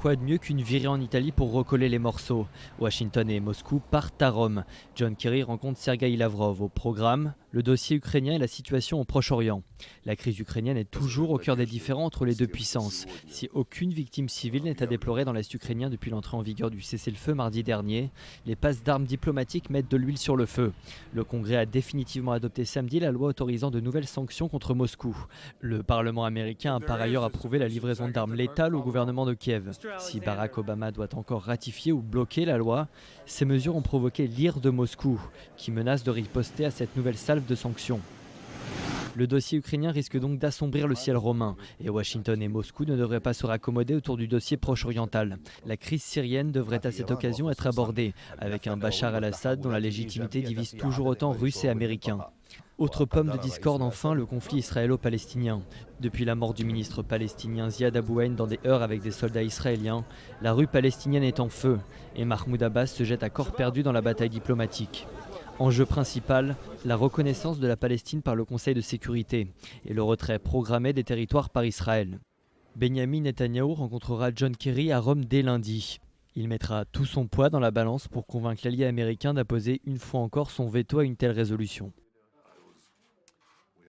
Quoi de mieux qu'une virée en Italie pour recoller les morceaux? Washington et Moscou partent à Rome. John Kerry rencontre Sergueï Lavrov. Au programme, le dossier ukrainien et la situation au Proche-Orient. La crise ukrainienne est toujours au cœur des différends entre les deux puissances. Si aucune victime civile n'est à déplorer dans l'Est ukrainien depuis l'entrée en vigueur du cessez-le-feu mardi dernier, les passes d'armes diplomatiques mettent de l'huile sur le feu. Le Congrès a définitivement adopté samedi la loi autorisant de nouvelles sanctions contre Moscou. Le Parlement américain a par ailleurs approuvé la livraison d'armes létales au gouvernement de Kiev. Si Barack Obama doit encore ratifier ou bloquer la loi, ces mesures ont provoqué l'ire de Moscou, qui menace de riposter à cette nouvelle salve de sanctions. Le dossier ukrainien risque donc d'assombrir le ciel romain, et Washington et Moscou ne devraient pas se raccommoder autour du dossier proche-oriental. La crise syrienne devrait à cette occasion être abordée, avec un Bachar al-Assad dont la légitimité divise toujours autant Russes et Américains. Autre pomme de discorde enfin, le conflit israélo-palestinien. Depuis la mort du ministre palestinien Ziad Abouaïn dans des heurts avec des soldats israéliens, la rue palestinienne est en feu et Mahmoud Abbas se jette à corps perdu dans la bataille diplomatique. Enjeu principal, la reconnaissance de la Palestine par le Conseil de sécurité et le retrait programmé des territoires par Israël. Benyamin Netanyahou rencontrera John Kerry à Rome dès lundi. Il mettra tout son poids dans la balance pour convaincre l'allié américain d'apposer une fois encore son veto à une telle résolution.